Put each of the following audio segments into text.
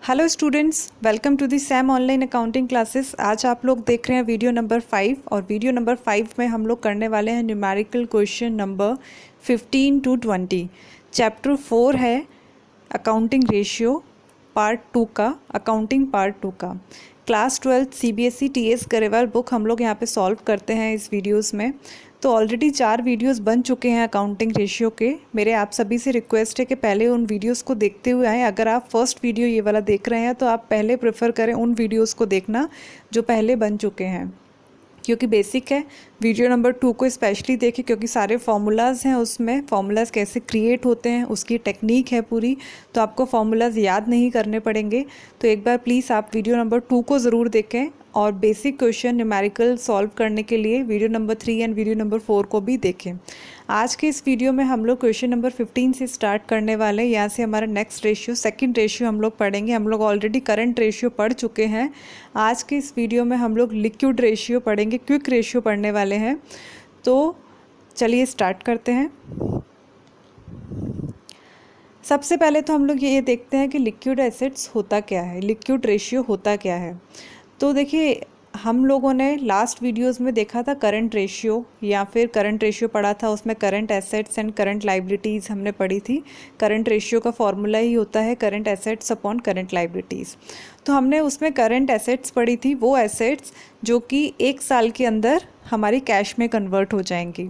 Hello students, welcome to the Sam online accounting classes. आज आप लोग देख रहे हैं वीडियो नंबर 5 और वीडियो नंबर 5 में हम लोग करने वाले हैं numerical question number 15 to 20। Chapter 4 है अकाउंटिंग रेशियो पार्ट 2 का, अकाउंटिंग पार्ट 2 का। Class 12 CBSE TS Grewal book हम लोग यहाँ पे सॉल्व करते हैं इस वीडियोस में। तो ऑलरेडी 4 वीडियोस बन चुके हैं अकाउंटिंग रेशियो के। मेरे आप सभी से रिक्वेस्ट है कि पहले उन वीडियोस को देखते हुए आएँ। अगर आप फर्स्ट वीडियो ये वाला देख रहे हैं तो आप पहले प्रेफर करें उन वीडियोस को देखना जो पहले बन चुके हैं, क्योंकि बेसिक है। वीडियो नंबर 2 को स्पेशली देखें क्योंकि सारे फार्मूलाज़ हैं उसमें, फार्मूलाज़ कैसे क्रिएट होते हैं उसकी टेक्निक है पूरी, तो आपको फार्मूलाज़ याद नहीं करने पड़ेंगे। तो एक बार प्लीज़ आप वीडियो नंबर 2 को ज़रूर देखें और बेसिक क्वेश्चन न्यूमेरिकल सॉल्व करने के लिए video number 3 and video number 4 को भी देखें। आज के इस वीडियो में हम लोग क्वेश्चन नंबर 15 से स्टार्ट करने वाले हैं। यहाँ से हमारा नेक्स्ट रेशियो, सेकंड रेशियो हम लोग पढ़ेंगे। हम लोग ऑलरेडी करंट रेशियो पढ़ चुके हैं। आज के इस वीडियो में हम लोग लिक्विड रेशियो पढ़ेंगे, क्विक रेशियो पढ़ने वाले हैं। तो चलिए स्टार्ट करते हैं। सबसे पहले तो हम लोग ये देखते हैं कि लिक्विड एसेट्स होता क्या है, लिक्विड रेशियो होता क्या है। तो देखिए, हम लोगों ने लास्ट वीडियोस में देखा था करंट रेशियो, या फिर करंट रेशियो पढ़ा था, उसमें current assets and current liabilities हमने पढ़ी थी। करंट रेशियो का फॉर्मूला ही होता है current assets upon current liabilities. तो हमने उसमें करंट एसेट्स पढ़ी थी, वो एसेट्स जो कि 1 साल के अंदर हमारी कैश में कन्वर्ट हो जाएंगी।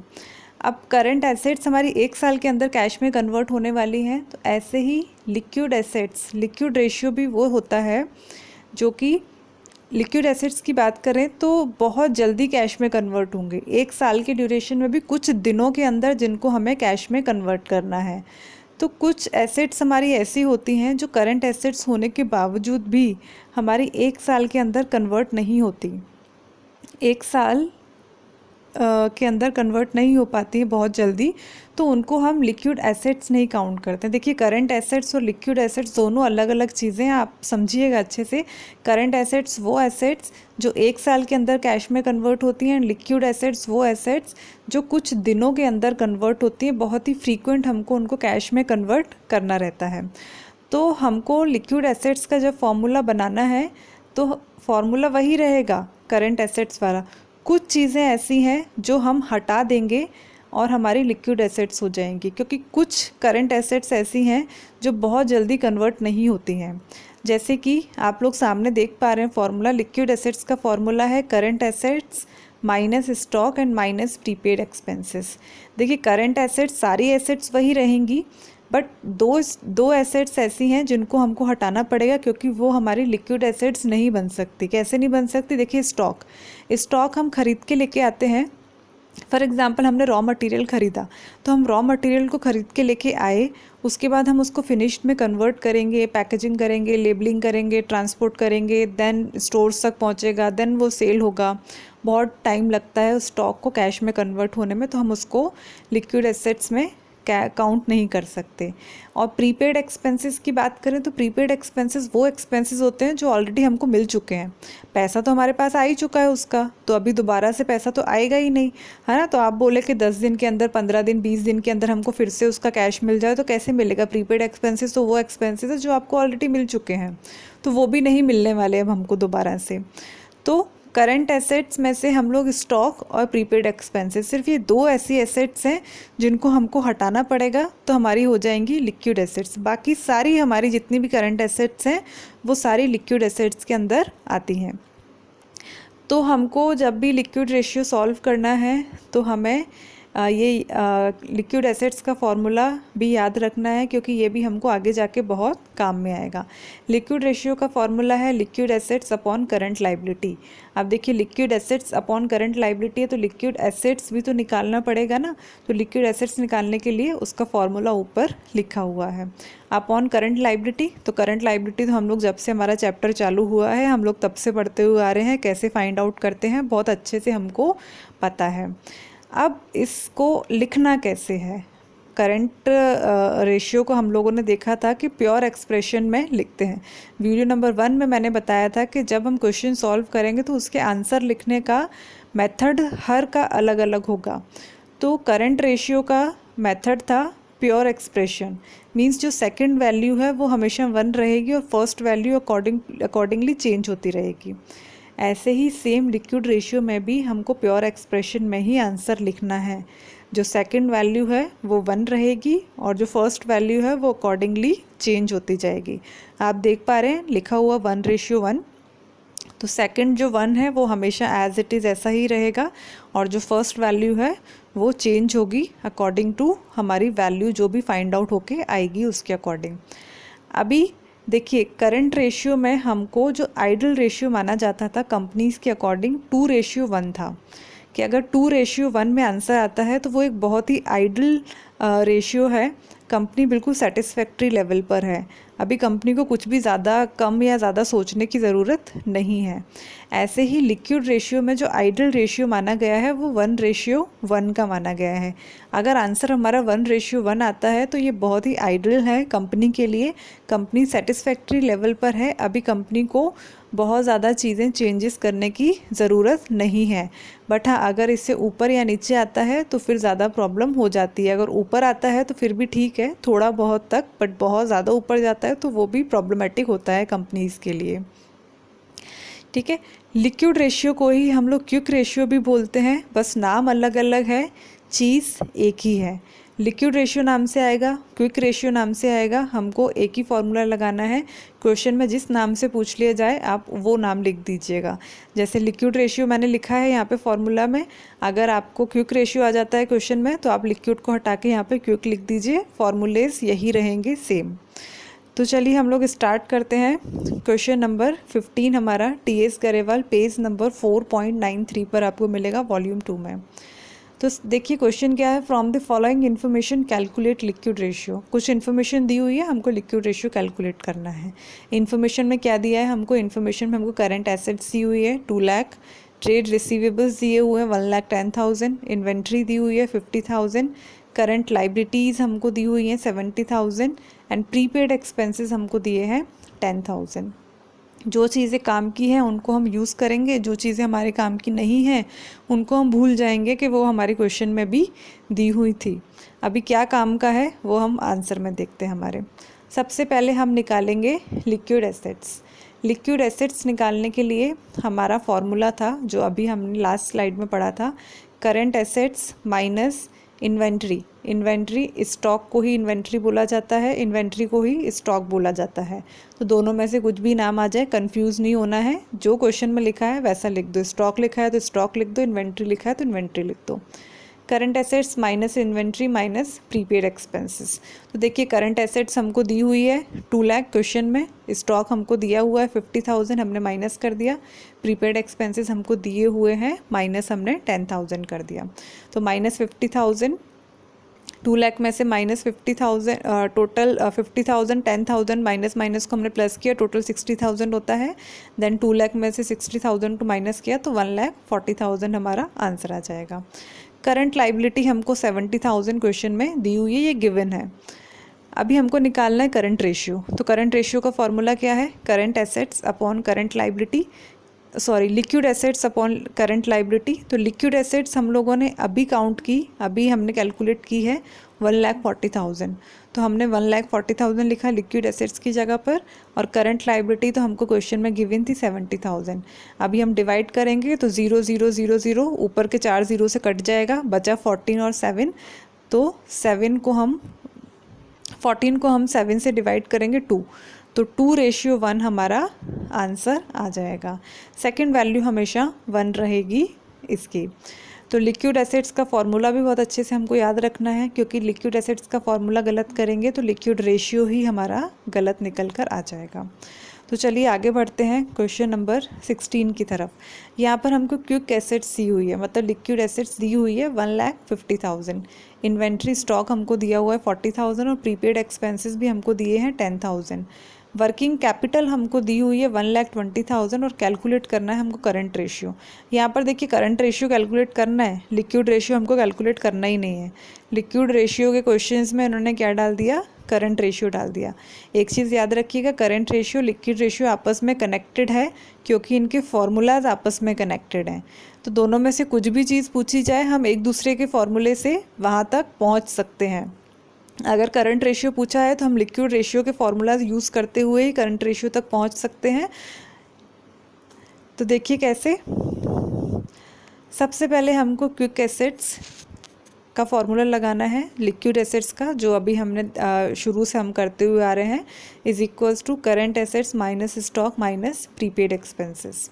अब करंट एसेट्स हमारी 1 साल के अंदर कैश में कन्वर्ट होने वाली हैं, तो ऐसे ही लिक्विड एसेट्स, लिक्विड रेशियो भी वो होता है जो कि लिक्विड एसेट्स की बात करें तो बहुत जल्दी कैश में कन्वर्ट होंगे। 1 साल के ड्यूरेशन में भी कुछ दिनों के अंदर जिनको हमें कैश में कन्वर्ट करना है। तो कुछ एसेट्स हमारी ऐसी होती हैं जो करंट एसेट्स होने के बावजूद भी हमारी 1 साल के अंदर कन्वर्ट नहीं होती, 1 साल के अंदर कन्वर्ट नहीं हो पाती है बहुत जल्दी, तो उनको हम लिक्विड एसेट्स नहीं काउंट करते हैं। देखिए, करंट एसेट्स और लिक्विड एसेट्स दोनों अलग अलग चीज़ें हैं, आप समझिएगा अच्छे से। करंट एसेट्स वो एसेट्स जो 1 साल के अंदर कैश में कन्वर्ट होती हैं, लिक्विड एसेट्स वो एसेट्स जो कुछ दिनों के अंदर कन्वर्ट होती हैं। बहुत ही फ्रीक्वेंट हमको उनको कैश में कन्वर्ट करना रहता है। तो हमको लिक्विड एसेट्स का जब फॉर्मूला बनाना है तो फॉर्मूला वही रहेगा करंट एसेट्स वाला। कुछ चीज़ें ऐसी हैं जो हम हटा देंगे और हमारी लिक्विड एसेट्स हो जाएंगी, क्योंकि कुछ करंट एसेट्स ऐसी हैं जो बहुत जल्दी कन्वर्ट नहीं होती हैं। जैसे कि आप लोग सामने देख पा रहे हैं फॉर्मूला, लिक्विड एसेट्स का फॉर्मूला है current assets minus stock and minus prepaid expenses. देखिए, करंट एसेट्स, सारी एसेट्स वही रहेंगी, बट दो एसेट्स ऐसी हैं जिनको हमको हटाना पड़ेगा, क्योंकि वो हमारी लिक्विड एसेट्स नहीं बन सकती। कैसे नहीं बन सकती? देखिए, स्टॉक हम खरीद के लेके आते हैं। फॉर एग्ज़ाम्पल, हमने रॉ मटेरियल ख़रीदा, तो हम रॉ मटेरियल को ख़रीद के लेके आए, उसके बाद हम उसको फिनिश्ड में कन्वर्ट करेंगे, पैकेजिंग करेंगे, लेबलिंग करेंगे, ट्रांसपोर्ट करेंगे, देन स्टोर्स तक पहुंचेगा, देन वो सेल होगा। बहुत टाइम लगता है उस स्टॉक को कैश में कन्वर्ट होने में, तो हम उसको लिक्विड एसेट्स में काउंट नहीं कर सकते। और प्रीपेड एक्सपेंसेस की बात करें तो प्रीपेड एक्सपेंसेस वो एक्सपेंसेस होते हैं जो ऑलरेडी हमको मिल चुके हैं। पैसा तो हमारे पास आ ही चुका है उसका, तो अभी दोबारा से पैसा तो आएगा ही नहीं, है ना। तो आप बोले कि 10 दिन के अंदर, 15 दिन, 20 दिन के अंदर हमको फिर से उसका कैश मिल जाए, तो कैसे मिलेगा? प्रीपेड एक्सपेंसेस तो वो एक्सपेंसेस है जो आपको ऑलरेडी मिल चुके हैं, तो वो भी नहीं मिलने वाले अब हमको दोबारा से। तो करंट एसेट्स में से हम लोग स्टॉक और प्रीपेड एक्सपेंसेस, सिर्फ ये 2 ऐसी एसेट्स हैं जिनको हमको हटाना पड़ेगा, तो हमारी हो जाएंगी लिक्विड एसेट्स। बाकी सारी हमारी जितनी भी करंट एसेट्स हैं वो सारी लिक्विड एसेट्स के अंदर आती हैं। तो हमको जब भी लिक्विड रेशियो सॉल्व करना है तो हमें ये लिक्विड एसेट्स का फॉर्मूला भी याद रखना है, क्योंकि ये भी हमको आगे जाके बहुत काम में आएगा। लिक्विड रेशियो का फॉर्मूला है liquid assets upon current liability. अब देखिए, liquid assets upon current liability है, तो लिक्विड एसेट्स भी तो निकालना पड़ेगा ना। तो लिक्विड एसेट्स निकालने के लिए उसका फॉर्मूला ऊपर लिखा हुआ है अपॉन करंट लाइबिलिटी। तो करंट लाइबिलिटी तो हम लोग जब से हमारा चैप्टर चालू हुआ है हम लोग तब से पढ़ते हुए आ रहे हैं, कैसे फाइंड आउट करते हैं बहुत अच्छे से हमको पता है। अब इसको लिखना कैसे है? करंट रेशियो को हम लोगों ने देखा था कि प्योर एक्सप्रेशन में लिखते हैं। वीडियो नंबर 1 में मैंने बताया था कि जब हम क्वेश्चन सॉल्व करेंगे तो उसके आंसर लिखने का मेथड हर का अलग अलग होगा। तो करंट रेशियो का मेथड था प्योर एक्सप्रेशन मीन्स जो सेकंड वैल्यू है वो हमेशा 1 रहेगी और फर्स्ट वैल्यू अकॉर्डिंगली चेंज होती रहेगी। ऐसे ही सेम लिक्विड रेशियो में भी हमको प्योर एक्सप्रेशन में ही आंसर लिखना है। जो सेकंड वैल्यू है वो 1 रहेगी और जो फर्स्ट वैल्यू है वो अकॉर्डिंगली चेंज होती जाएगी। आप देख पा रहे हैं लिखा हुआ 1:1, तो सेकंड जो 1 है वो हमेशा एज इट इज़ ऐसा ही रहेगा और जो फर्स्ट वैल्यू है वो चेंज होगी अकॉर्डिंग टू हमारी वैल्यू जो भी फाइंड आउट होके आएगी उसके अकॉर्डिंग। अभी देखिए करंट रेशियो में हमको जो आइडल रेशियो माना जाता था कंपनीज़ के अकॉर्डिंग 2:1 था कि अगर 2:1 में आंसर आता है तो वो एक बहुत ही आइडल रेशियो है, कंपनी बिल्कुल सेटिस्फैक्ट्री लेवल पर है। अभी कंपनी को कुछ भी ज़्यादा कम या ज़्यादा सोचने की ज़रूरत नहीं है। ऐसे ही लिक्विड रेशियो में जो आइडल रेशियो माना गया है वो 1:1 का माना गया है। अगर आंसर हमारा 1:1 आता है तो ये बहुत ही आइडल है कंपनी के लिए, कंपनी सेटिस्फैक्ट्री लेवल पर है। अभी कंपनी को बहुत ज़्यादा चीज़ें चेंजेस करने की ज़रूरत नहीं है। बट हाँ, अगर इससे ऊपर या नीचे आता है तो फिर ज़्यादा प्रॉब्लम हो जाती है। अगर ऊपर आता है तो फिर भी ठीक है थोड़ा बहुत तक, बट बहुत ज़्यादा ऊपर जाता है तो वो भी प्रॉब्लमेटिक होता है कंपनीज़ के लिए। ठीक है, लिक्विड रेशियो को ही हम लोग क्विक रेशियो भी बोलते हैं, बस नाम अलग अलग है, चीज़ एक ही है। लिक्विड रेशियो नाम से आएगा, क्विक रेशियो नाम से आएगा, हमको एक ही फॉर्मूला लगाना है। क्वेश्चन में जिस नाम से पूछ लिया जाए आप वो नाम लिख दीजिएगा। जैसे लिक्विड रेशियो मैंने लिखा है यहाँ पे फॉर्मूला में, अगर आपको क्विक रेशियो आ जाता है क्वेश्चन में तो आप लिक्विड को हटा के यहाँ पे क्विक लिख दीजिए, फॉर्मूलेज यही रहेंगे सेम। तो चलिए हम लोग स्टार्ट करते हैं। क्वेश्चन नंबर 15 हमारा TS गरेवाल पेज नंबर 4.93 पर आपको मिलेगा वॉल्यूम 2 में। तो देखिए क्वेश्चन क्या है, from the following information calculate liquid ratio. कुछ इन्फॉर्मेशन दी हुई है, हमको लिक्विड रेशियो कैलकुलेट करना है। इन्फॉर्मेशन में क्या दिया है हमको, इन्फॉर्मेशन में हमको करंट एसेट्स दी हुई है 2 लाख, ट्रेड रिसीवेबल्स दिए हुए हैं 1,10,000, इन्वेंट्री दी हुई है 50,000, करंट लाइबिलिटीज़ हमको दी हुई हैं 70,000 एंड प्रीपेड एक्सपेंसेस हमको दिए हैं 10,000। जो चीज़ें काम की हैं उनको हम यूज़ करेंगे, जो चीज़ें हमारे काम की नहीं हैं उनको हम भूल जाएंगे कि वो हमारे क्वेश्चन में भी दी हुई थी। अभी क्या काम का है वो हम आंसर में देखते हैं हमारे। सबसे पहले हम निकालेंगे लिक्विड एसेट्स। लिक्विड एसेट्स निकालने के लिए हमारा फॉर्मूला था जो अभी हमने लास्ट स्लाइड में पढ़ा था, current assets minus inventory. Inventory stock को ही इन्वेंट्री बोला जाता है, इन्वेंट्री को ही स्टॉक बोला जाता है। तो दोनों में से कुछ भी नाम आ जाए, कंफ्यूज नहीं होना है, जो क्वेश्चन में लिखा है वैसा लिख दो। स्टॉक लिखा है तो स्टॉक लिख दो, इन्वेंट्री लिखा है तो इन्वेंट्री लिख दो। Current assets minus inventory minus prepaid expenses. तो देखिए करंट एसेट्स हमको दी हुई है 2 लाख क्वेश्चन में, स्टॉक हमको दिया हुआ है 50,000, हमने माइनस कर दिया। प्रीपेड एक्सपेंसेस हमको दिए हुए हैं माइनस हमने 10,000 कर दिया। तो माइनस 50,000, 2 लाख में से माइनस 50,000, टोटल 50,000, 10,000 माइनस माइनस को हमने प्लस किया, टोटल 60,000 होता है। देन 2 लाख में से 60,000 को माइनस किया तो 1,40,000 हमारा आंसर आ जाएगा। करंट लाइबिलिटी हमको 70,000 क्वेश्चन में दी हुई है, ये गिवन है। अभी हमको निकालना है करंट रेशियो। तो करंट रेशियो का फॉर्मूला क्या है, current assets upon current liability, sorry liquid assets upon current liability. तो लिक्विड एसेट्स हम लोगों ने अभी काउंट की, अभी हमने कैलकुलेट की है 1,40,000, तो हमने 1,40,000 लिखा लिक्विड एसेट्स की जगह पर, और करंट लाइबिलिटी तो हमको क्वेश्चन में गिवन थी 70,000। अभी हम डिवाइड करेंगे तो 0 0 0 0 ऊपर के 4 0 से कट जाएगा, बचा 14 और 7। तो 14 को हम 7 से डिवाइड करेंगे 2, तो 2:1 हमारा आंसर आ जाएगा। सेकंड वैल्यू हमेशा 1 रहेगी इसकी। तो लिक्विड एसेट्स का फॉर्मूला भी बहुत अच्छे से हमको याद रखना है, क्योंकि लिक्विड एसेट्स का फॉर्मूला गलत करेंगे तो लिक्विड रेशियो ही हमारा गलत निकल कर आ जाएगा। तो चलिए आगे बढ़ते हैं क्वेश्चन नंबर 16 की तरफ। यहाँ पर हमको क्विक एसेट्स दी हुई है, मतलब लिक्विड एसेट्स दी हुई है 1,50,000, इन्वेंट्री स्टॉक हमको दिया हुआ है 40,000 और प्रीपेड एक्सपेंसेस भी हमको दिए हैं 10,000। वर्किंग कैपिटल हमको दी हुई है 1,20,000 और कैलकुलेट करना है हमको करंट रेशियो। यहाँ पर देखिए करंट रेशियो कैलकुलेट करना है, लिक्विड रेशियो हमको कैलकुलेट करना ही नहीं है। लिक्विड रेशियो के क्वेश्चंस में इन्होंने क्या डाल दिया, करंट रेशियो डाल दिया। एक चीज़ याद रखिएगा, करंट रेशियो लिक्विड रेशियो आपस में कनेक्टेड है, क्योंकि इनके फॉर्मूलाज आपस में कनेक्टेड हैं। तो दोनों में से कुछ भी चीज़ पूछी जाए हम एक दूसरे के फॉर्मूले से वहाँ तक पहुँच सकते हैं। अगर करंट रेशियो पूछा है तो हम लिक्विड रेशियो के फॉर्मूलाज यूज़ करते हुए ही करंट रेशियो तक पहुंच सकते हैं। तो देखिए कैसे। सबसे पहले हमको क्विक एसिड्स का फॉर्मूला लगाना है लिक्विड एसिड्स का, जो अभी हमने शुरू से हम करते हुए आ रहे हैं, is equals to current assets minus stock minus prepaid expenses.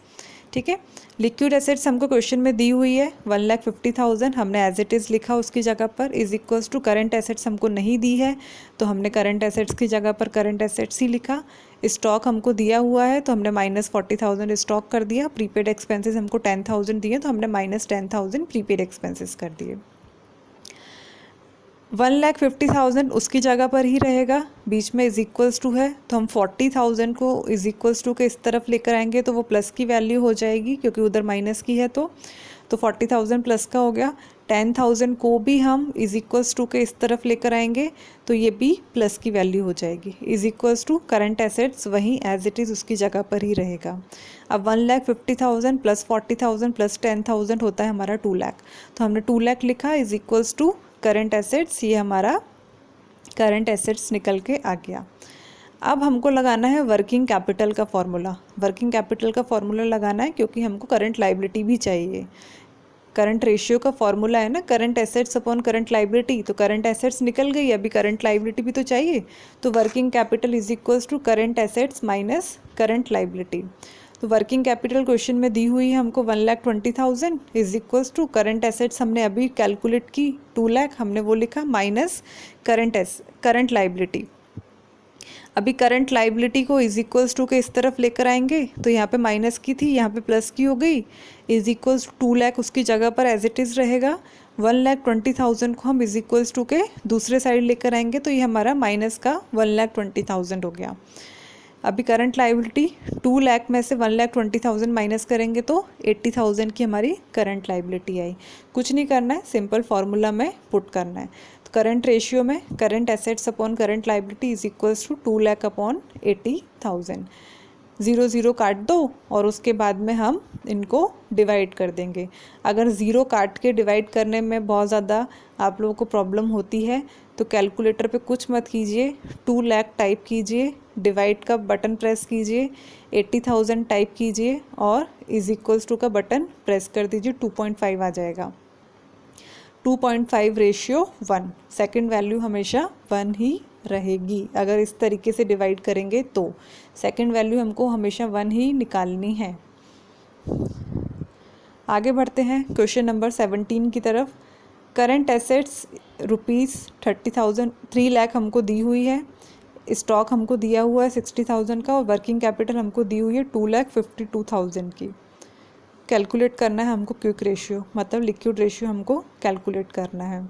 ठीक है, लिक्विड एसिड्स हमको क्वेश्चन में दी हुई है 1,50,000, हमने एज इट इज़ लिखा उसकी जगह पर, is equals to current assets हमको नहीं दी है तो हमने करंट एसिड्स की जगह पर करंट एसिड्स ही लिखा। स्टॉक हमको दिया हुआ है तो हमने -40,000 स्टॉक कर दिया। प्रीपेड एक्सपेंसेस हमको 10,000 दिए तो हमने -10,000 प्रीपेड एक्सपेंसेस कर दिए। 1,50,000 उसकी जगह पर ही रहेगा, बीच में इज इक्वल्स टू है तो हम 40,000 को इज इक्वल्स टू के इस तरफ लेकर आएंगे तो वो प्लस की वैल्यू हो जाएगी क्योंकि उधर माइनस की है। तो 40,000 प्लस का हो गया। 10,000 को भी हम इज इक्वल्स टू के इस तरफ लेकर आएंगे तो ये भी प्लस की वैल्यू हो जाएगी। Is equals to current assets वहीं एज इट इज़ उसकी जगह पर ही रहेगा। अब 1,50,000 प्लस 40,000 प्लस 10,000 होता है हमारा 2 लाख, तो हमने 2 लाख लिखा is equals to current assets, ये हमारा करंट एसेट्स निकल के आ गया। अब हमको लगाना है वर्किंग कैपिटल का फॉर्मूला। वर्किंग कैपिटल का फॉर्मूला लगाना है क्योंकि हमको करंट लाइबिलिटी भी चाहिए। करंट रेशियो का फॉर्मूला है ना current assets upon current liability, तो करंट एसेट्स निकल गई, अभी करंट लाइबिलिटी भी तो चाहिए। तो working capital is equals to current assets minus current liability. तो वर्किंग कैपिटल क्वेश्चन में दी हुई है हमको 1,20,000 is equals to current assets हमने अभी कैलकुलेट की 2 लाख, हमने वो लिखा माइनस करंट लाइबिलिटी। अभी करंट लाइबिलिटी को इज इक्वल्स टू के इस तरफ लेकर आएंगे तो यहाँ पे माइनस की थी, यहाँ पे प्लस की हो गई। इज इक्वल्स 2 लाख उसकी जगह पर एज इट इज़ रहेगा। 1,20,000 को हम इज इक्वल्स टू के दूसरे साइड लेकर आएंगे तो ये हमारा माइनस का 1,20,000 हो गया। अभी करंट लाइबिलिटी 2 लाख में से 1,20,000 माइनस करेंगे तो 80,000 की हमारी करंट लाइबिलिटी आई। कुछ नहीं करना है, सिंपल फार्मूला में पुट करना है। तो करंट रेशियो में current assets upon current liability is equals to 2 lakh upon 80,000। 0 0 काट दो और उसके बाद में हम इनको डिवाइड कर देंगे। अगर 0 काट के डिवाइड करने में बहुत ज़्यादा आप लोगों को प्रॉब्लम होती है तो कैलकुलेटर पे कुछ मत कीजिए, 2 लाख टाइप कीजिए, डिवाइड का बटन प्रेस कीजिए, 80,000 टाइप कीजिए और इज इक्वल्स टू का बटन प्रेस कर दीजिए, 2.5 आ जाएगा। 2.5 रेशियो 1, सेकेंड वैल्यू हमेशा 1 ही रहेगी। अगर इस तरीके से डिवाइड करेंगे तो सेकेंड वैल्यू हमको हमेशा 1 ही निकालनी है। आगे बढ़ते हैं क्वेश्चन नंबर 17 की तरफ। करंट एसेट्स ₹30,000 3 लाख हमको दी हुई है, स्टॉक हमको दिया हुआ है 60,000 का और वर्किंग कैपिटल हमको दी हुई है 2,52,000 की। कैलकुलेट करना है हमको क्विक रेशियो, मतलब लिक्विड रेशियो हमको कैलकुलेट करना है।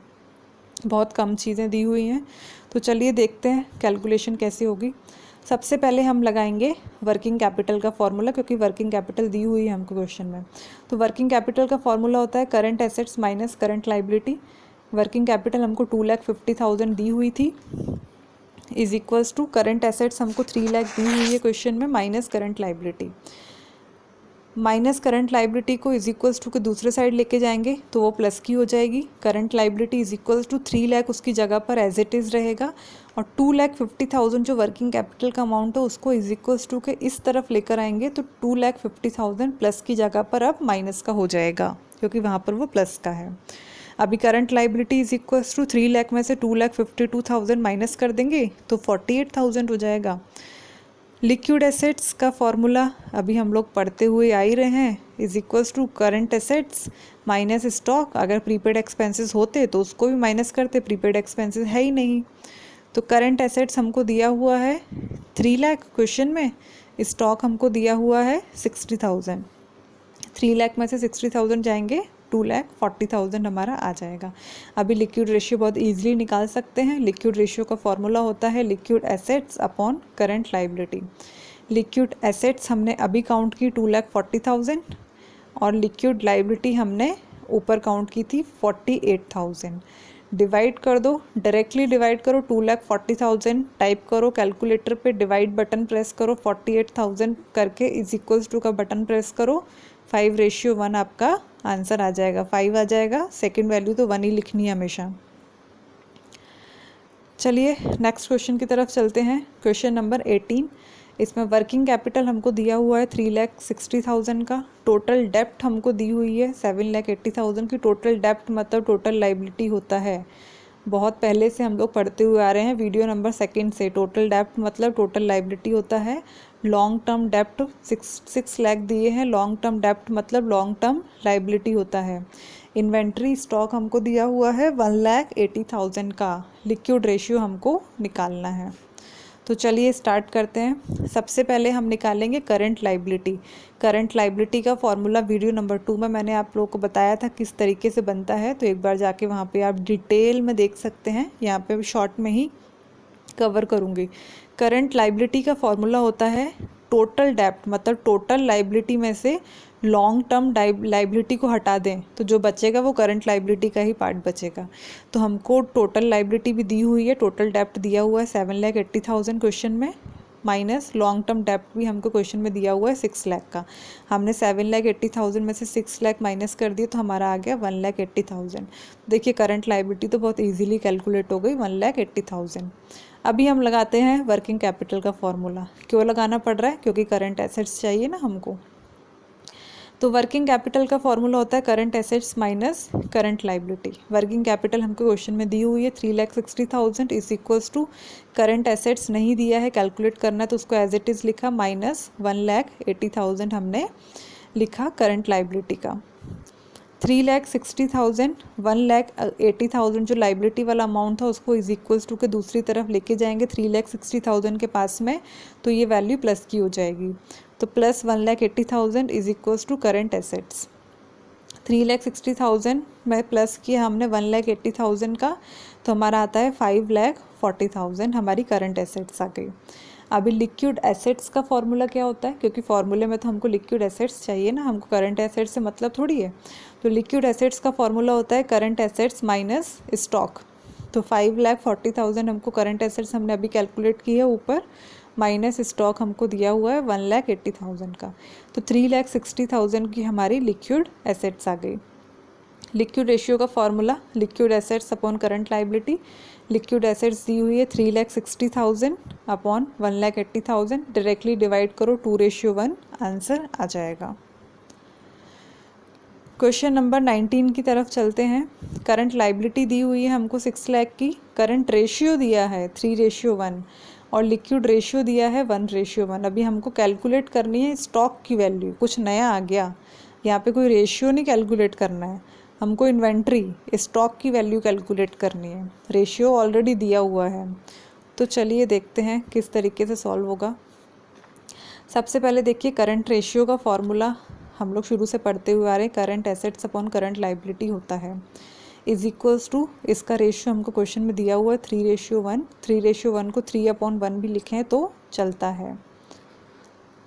बहुत कम चीज़ें दी हुई हैं तो चलिए देखते हैं कैलकुलेशन कैसी होगी। सबसे पहले हम लगाएंगे वर्किंग कैपिटल का फॉर्मूला, क्योंकि वर्किंग कैपिटल दी हुई है हमको क्वेश्चन में। तो वर्किंग कैपिटल का फॉर्मूला होता है current assets minus current liability. Working capital हमको 2,50,000 दी हुई थी is equals to current assets हमको 3 लाख दी हुई है क्वेश्चन में minus current liability. Minus current liability को इज इक्वल्स टू के दूसरे साइड लेके जाएंगे तो वो प्लस की हो जाएगी। Current liability is equals to 3 lakh उसकी जगह पर एज इट इज़ रहेगा और 2,50,000 जो वर्किंग कैपिटल का अमाउंट है उसको इज इक्वल्स टू के इस तरफ लेकर आएंगे तो 2,50,000 प्लस की जगह पर अब माइनस का हो जाएगा क्योंकि वहाँ पर वो प्लस का है। अभी current liability is equals to 3 lakh में से 2,52,000 माइनस कर देंगे तो 48,000 हो जाएगा। लिक्विड एसेट्स का फॉर्मूला अभी हम लोग पढ़ते हुए आ ही रहे हैं, is equals to current assets minus stock. अगर प्रीपेड एक्सपेंसेस होते तो उसको भी माइनस करते, प्रीपेड एक्सपेंसेस है ही नहीं। तो करंट एसेट्स हमको दिया हुआ है 3 लाख क्वेश्चन में, स्टॉक हमको दिया हुआ है 60,000। 3 लाख में से 60,000 जाएंगे 2,40,000 हमारा आ जाएगा। अभी लिक्विड रेशियो बहुत इजीली निकाल सकते हैं। लिक्विड रेशियो का फॉर्मूला होता है liquid assets upon current liability. Liquid assets हमने अभी काउंट की 2,40,000 और लिक्विड लाइबिलिटी हमने ऊपर काउंट की थी 48,000। डिवाइड कर दो, डायरेक्टली डिवाइड करो, 2,40,000 टाइप करो कैलकुलेटर पे, डिवाइड बटन प्रेस करो, 48,000 करके इज इक्वल्स टू का बटन प्रेस करो, 5 रेशियो 1 आपका आंसर आ जाएगा, 5 आ जाएगा। सेकंड वैल्यू तो 1 ही लिखनी है हमेशा। चलिए नेक्स्ट क्वेश्चन की तरफ चलते हैं। क्वेश्चन नंबर 18, इसमें वर्किंग कैपिटल हमको दिया हुआ है 3,60,000 का, टोटल डेप्ट हमको दी हुई है 7,80,000 की। टोटल डेप्ट मतलब टोटल लाइबिलिटी होता है, बहुत पहले से हम लोग पढ़ते हुए आ रहे हैं वीडियो नंबर 2 से। टोटल डेप्ट मतलब टोटल लाइबिलिटी होता है। लॉन्ग टर्म डेप्ट 6 लाख दिए हैं, लॉन्ग टर्म डेप्ट मतलब लॉन्ग टर्म लाइबिलिटी होता है। इन्वेंट्री स्टॉक हमको दिया हुआ है 1,80,000 का। लिक्विड रेशियो हमको निकालना है, तो चलिए स्टार्ट करते हैं। सबसे पहले हम निकालेंगे करंट लाइबिलिटी। करंट लाइबिलिटी का फॉर्मूला वीडियो नंबर 2 में मैंने आप लोगों को बताया था किस तरीके से बनता है, तो एक बार जाके वहाँ पे आप डिटेल में देख सकते हैं। यहाँ पे शॉर्ट में ही कवर करूँगी। करंट लाइबिलिटी का फॉर्मूला होता है टोटल डेप्ट मतलब टोटल लाइबिलिटी में से लॉन्ग टर्म लाइबिलिटी को हटा दें तो जो बचेगा वो करंट लाइबिलिटी का ही पार्ट बचेगा। तो हमको टोटल लाइबिलिटी भी दी हुई है, टोटल डेप्ट दिया हुआ है 7,80,000 क्वेश्चन में, माइनस लॉन्ग टर्म डेप्ट भी हमको क्वेश्चन में दिया हुआ है 6 लाख का। हमने 7,80,000 में से 6 लाख माइनस कर दिए तो हमारा आ गया 1,80,000। देखिए करंट लाइबिलिटी तो बहुत ईजिली कैलकुलेट हो गई 1,80,000। अभी हम लगाते हैं वर्किंग कैपिटल का फॉर्मूला। क्यों लगाना पड़ रहा है? क्योंकि करंट एसेट्स चाहिए ना हमको। तो वर्किंग कैपिटल का फॉर्मूला होता है current assets minus current liability. Working capital हमको क्वेश्चन में दी हुई है 3,60,000 is equals to, current assets नहीं दिया है, कैलकुलेट करना है तो उसको एज इट इज़ लिखा, माइनस 1,80,000 हमने लिखा करंट लाइबिलिटी का। 3,60,000 1,80,000 जो लाइबिलिटी वाला अमाउंट था उसको इज इक्वल्स टू के दूसरी तरफ लेके जाएंगे 3,60,000 के पास में, तो ये वैल्यू प्लस की हो जाएगी। तो plus 1,80,000 is equals to current assets. 3,60,000 में प्लस किया हमने 1,80,000 का, तो हमारा आता है 5,40,000 हमारी करंट एसेट्स आ गई। अभी लिक्विड एसेट्स का फॉर्मूला क्या होता है, क्योंकि फॉर्मूले में तो हमको लिक्विड एसेट्स चाहिए ना, हमको करंट एसेट्स से मतलब थोड़ी है। तो लिक्विड एसेट्स का फॉर्मूला होता है करंट एसेट्स माइनस स्टॉक। तो 5,40,000 हमको करंट एसेट्स हमने अभी कैलकुलेट की है ऊपर, माइनस स्टॉक हमको दिया हुआ है 1,80,000 का। तो 3,60,000 की हमारी लिक्विड एसेट्स आ गई। लिक्विड रेशियो का formula liquid assets upon current liability. Liquid assets दी हुई है 3,60,000 अपॉन 1,80,000, डायरेक्टली डिवाइड करो 2:1, आंसर आ जाएगा। क्वेश्चन नंबर 19 की तरफ चलते हैं। करंट लाइबिलिटी दी हुई है हमको 6 लाख की, करंट रेशियो दिया है 3:1 और लिक्विड रेशियो दिया है 1:1। अभी हमको कैलकुलेट करनी है स्टॉक की वैल्यू। कुछ नया आ गया यहाँ पे, कोई रेशियो नहीं कैलकुलेट करना है हमको, इन्वेंट्री स्टॉक की वैल्यू कैलकुलेट करनी है। रेशियो ऑलरेडी दिया हुआ है, तो चलिए देखते हैं किस तरीके से सॉल्व होगा। सबसे पहले देखिए करंट रेशियो का फॉर्मूला हम लोग शुरू से पढ़ते हुए आ रहे हैं, current assets upon current liability होता है इज इक्वल्स टू, इसका रेशियो हमको क्वेश्चन में दिया हुआ है 3:1। 3:1 को 3/1 भी लिखें तो चलता है।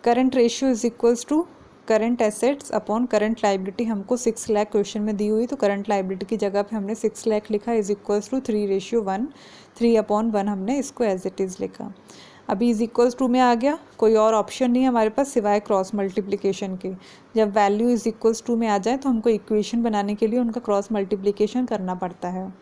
Current ratio is equals to current assets upon current liability. हमको 6 लाख क्वेश्चन में दी हुई, तो करंट लाइबिलिटी की जगह पे हमने 6 लाख लिखा इज इक्वल्स टू 3:1, 3/1 हमने इसको एज इट इज़ लिखा। अभी इज इक्वल्स टू में आ गया, कोई और ऑप्शन नहीं है हमारे पास सिवाय क्रॉस मल्टीप्लिकेशन के। जब वैल्यू इज इक्वल्स टू में आ जाए तो हमको इक्वेशन बनाने के लिए उनका क्रॉस मल्टीप्लिकेशन करना पड़ता है।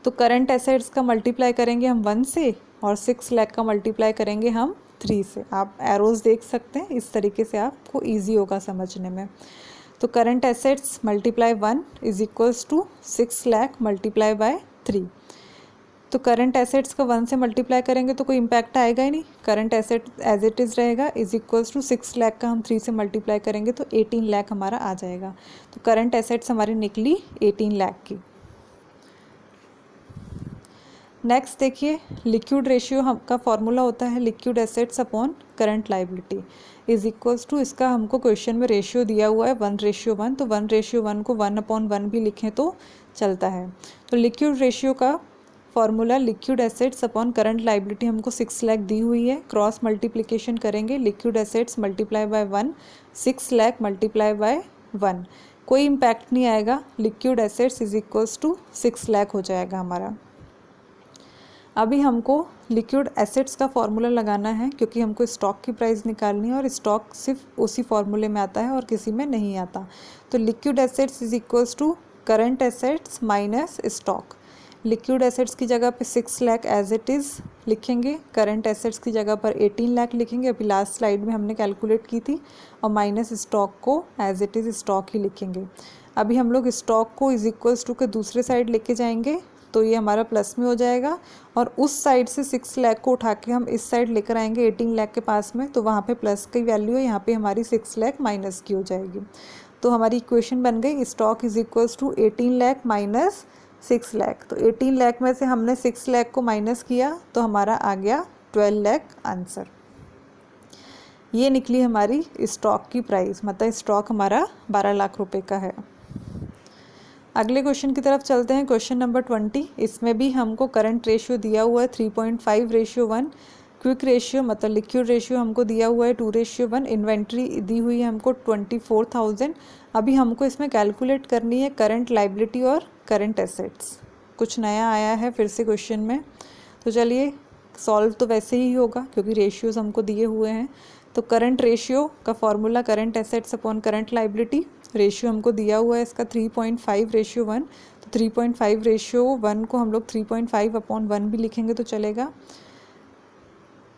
तो करंट एसेट्स का मल्टीप्लाई करेंगे हम 1 से और 6 लाख का मल्टीप्लाई करेंगे हम 3 से। आप एरोज देख सकते हैं, इस तरीके से आपको ईजी होगा समझने में। तो current assets multiply 1 is equals to 6 lakh multiply by 3। तो करंट एसेट्स का 1 से मल्टीप्लाई करेंगे तो कोई इम्पैक्ट आएगा ही नहीं, current asset as it is रहेगा इज इक्वल्स टू 6 लाख का हम 3 से मल्टीप्लाई करेंगे तो 18 लाख हमारा आ जाएगा। तो करंट एसेट्स हमारी निकली 18 लाख की। नेक्स्ट देखिए लिक्विड रेशियो का फॉर्मूला होता है liquid assets upon current liability is equals to, इसका हमको क्वेश्चन में रेशियो दिया हुआ है 1:1, तो 1:1 को 1/1 भी लिखें तो चलता है। तो लिक्विड रेशियो का formula liquid assets upon current liability हमको 6 लाख दी हुई है, क्रॉस मल्टीप्लिकेशन करेंगे liquid assets multiply by 1, 6 lakh multiply by 1, कोई इम्पैक्ट नहीं आएगा, liquid assets is equals to 6 lakh हो जाएगा हमारा। अभी हमको लिक्विड एसेट्स का फॉर्मूला लगाना है क्योंकि हमको स्टॉक की प्राइस निकालनी है और स्टॉक सिर्फ उसी फॉर्मूले में आता है और किसी में नहीं आता। तो liquid assets is equals to current assets minus stock. Liquid assets की जगह पे 6 लाख एज इट इज़ लिखेंगे, करंट एसेट्स की जगह पर 18 लाख लिखेंगे, अभी लास्ट स्लाइड में हमने कैलकुलेट की थी, और माइनस स्टॉक को एज इट इज़ स्टॉक ही लिखेंगे। अभी हम लोग स्टॉक को इज इक्वल्स टू के दूसरे साइड लेके जाएंगे तो ये हमारा प्लस में हो जाएगा, और उस साइड से 6 लाख को उठा के हम इस साइड लेकर आएंगे 18 लाख के पास में, तो वहाँ पे प्लस की वैल्यू है, यहाँ पे हमारी 6 लाख माइनस की हो जाएगी। तो हमारी इक्वेशन बन गई stock is equals to 18 lakh minus 6 lakh. तो 18 लाख में से हमने 6 लाख को माइनस किया तो हमारा आ गया 12 लाख आंसर। ये निकली हमारी स्टॉक की प्राइस, मतलब स्टॉक हमारा 12 लाख रुपए का है। अगले क्वेश्चन की तरफ चलते हैं, क्वेश्चन नंबर 20। इसमें भी हमको करंट रेशियो दिया हुआ है 3.5:1, क्विक रेशियो मतलब लिक्विड रेशियो हमको दिया हुआ है 2:1, इन्वेंट्री दी हुई है हमको 24,000। अभी हमको इसमें कैलकुलेट करनी है करंट लाइबिलिटी और करंट एसेट्स। कुछ नया आया है फिर से क्वेश्चन में, तो चलिए सॉल्व तो वैसे ही होगा क्योंकि रेशियोज हमको दिए हुए हैं। तो करंट रेशियो का formula current assets upon current liability, ratio हमको दिया हुआ है इसका 3.5:1, तो 3.5:1 को हम लोग 3.5/1 भी लिखेंगे तो चलेगा।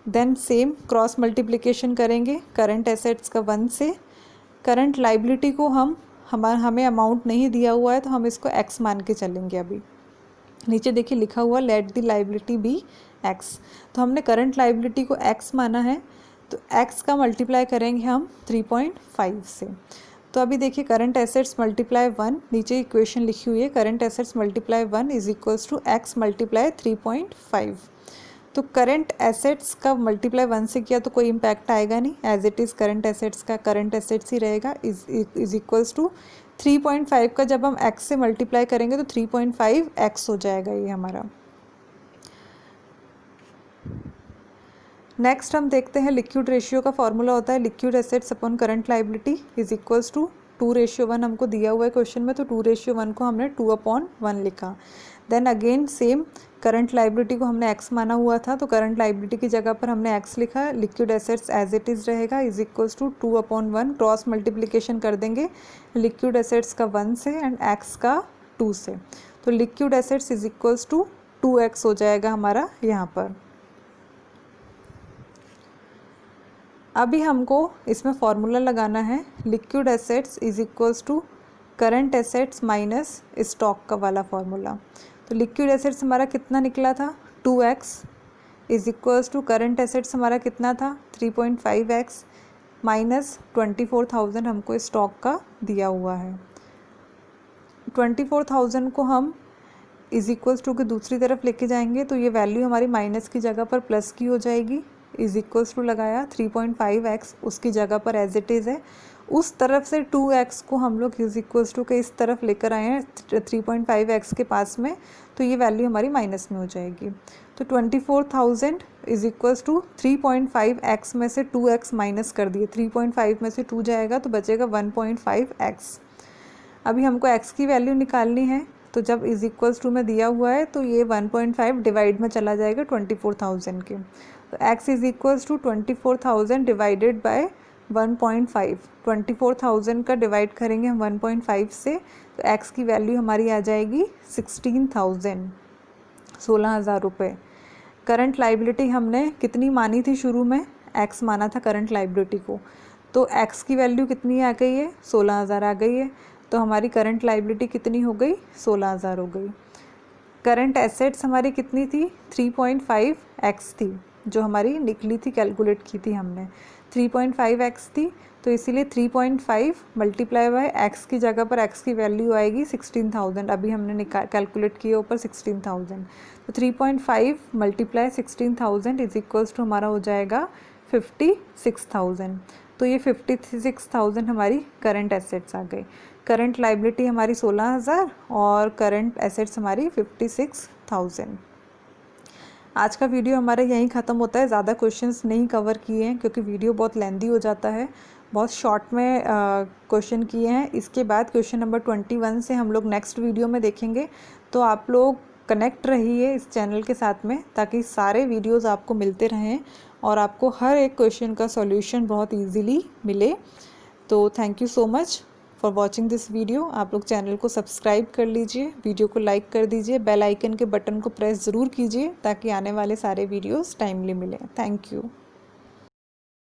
देन सेम क्रॉस मल्टीप्लिकेशन करेंगे करंट एसेट्स का 1 से। करंट लाइबिलिटी को हमें अमाउंट नहीं दिया हुआ है तो हम इसको x मान के चलेंगे। अभी नीचे देखिए लिखा हुआ let the liability be x, तो हमने करंट लाइबिलिटी को x माना है तो x का मल्टीप्लाई करेंगे हम 3.5 से। तो अभी देखिए करंट एसेट्स मल्टीप्लाई 1, नीचे इक्वेशन लिखी हुई है current assets multiply 1 is equals to x multiply 3.5। तो करंट एसेट्स का मल्टीप्लाई 1 से किया तो कोई इम्पैक्ट आएगा नहीं, as it is current assets का करंट एसेट्स ही रहेगा, इज इक्वल्स टू 3.5 का जब हम x से मल्टीप्लाई करेंगे तो 3.5x हो जाएगा ये हमारा। नेक्स्ट हम देखते हैं लिक्विड रेशियो का फॉर्मूला होता है liquid assets upon current liability is equals to 2:1 हमको दिया हुआ है क्वेश्चन में, तो 2:1 को हमने 2/1 लिखा। Then again same current liability को हमने x माना हुआ था तो करंट लाइबिलिटी की जगह पर हमने x लिखा, liquid assets as it is रहेगा is equals to 2/1, cross multiplication कर देंगे लिक्विड एसेट्स का 1 से एंड x का 2 से, तो liquid assets is equals to 2x हो जाएगा हमारा यहाँ पर। अभी हमको इसमें फॉर्मूला लगाना है liquid assets is equals to current assets minus stock का वाला फॉर्मूला। तो लिक्विड एसेट्स हमारा कितना निकला था 2x is equals to current assets हमारा कितना था 3.5x माइनस 24,000 हमको स्टॉक का दिया हुआ है। 24,000 को हम इज इक्वल्स टू के दूसरी तरफ लेके जाएंगे तो ये वैल्यू हमारी माइनस की जगह पर प्लस की हो जाएगी, इज इक्वल्स टू लगाया 3.5x उसकी जगह पर एज इट इज़ है, उस तरफ से 2x को हम लोग इज इक्वल्स टू के इस तरफ लेकर आए हैं 3.5x के पास में, तो ये वैल्यू हमारी माइनस में हो जाएगी। तो 24,000 इज इक्वल्स टू 3.5x में से 2x माइनस कर दिए, 3.5 में से 2 जाएगा तो बचेगा 1.5x। अभी हमको x की वैल्यू निकालनी है तो जब इज इक्वल्स टू में दिया हुआ है तो ये 1.5 डिवाइड में चला जाएगा 24,000 के, तो x is equals to 24,000 divided by 1.5, 24,000 का डिवाइड करेंगे हम 1.5 से तो x की वैल्यू हमारी आ जाएगी 16,000 रुपये। करंट लाइबिलिटी हमने कितनी मानी थी शुरू में, x माना था करंट लाइबिलिटी को, तो x की वैल्यू कितनी आ गई है 16,000 आ गई है, तो हमारी करंट लाइबिलिटी कितनी हो गई 16,000 हो गई। करंट एसेट्स हमारी कितनी थी 3.5x थी जो हमारी निकली थी, कैलकुलेट की थी हमने 3.5x थी, तो इसीलिए 3.5 मल्टीप्लाई बाय x की जगह पर x की वैल्यू आएगी 16,000, अभी हमने कैलकुलेट किए ऊपर 16,000, तो 3.5 मल्टीप्लाई 16,000 इज इक्वल्स टू हमारा हो जाएगा 56,000। तो ये 56,000 हमारी करंट एसेट्स आ गई। करंट लाइबिलिटी हमारी 16,000 और करंट एसेट्स हमारी 56,000। आज का वीडियो हमारा यहीं ख़त्म होता है, ज़्यादा क्वेश्चंस नहीं कवर किए हैं क्योंकि वीडियो बहुत लेंदी हो जाता है, बहुत शॉर्ट में क्वेश्चन किए हैं। इसके बाद क्वेश्चन नंबर 21 से हम लोग नेक्स्ट वीडियो में देखेंगे, तो आप लोग कनेक्ट रहिए इस चैनल के साथ में ताकि सारे वीडियोस आपको मिलते रहें और आपको हर एक क्वेश्चन का सॉल्यूशन बहुत इजीली मिले। तो thank you so much. For watching this video. आप लोग चैनल को सब्सक्राइब कर लीजिए, वीडियो को लाइक कर दीजिए, बेल आइकन के बटन को प्रेस ज़रूर कीजिए ताकि आने वाले सारे वीडियोस टाइमली मिलें। Thank you.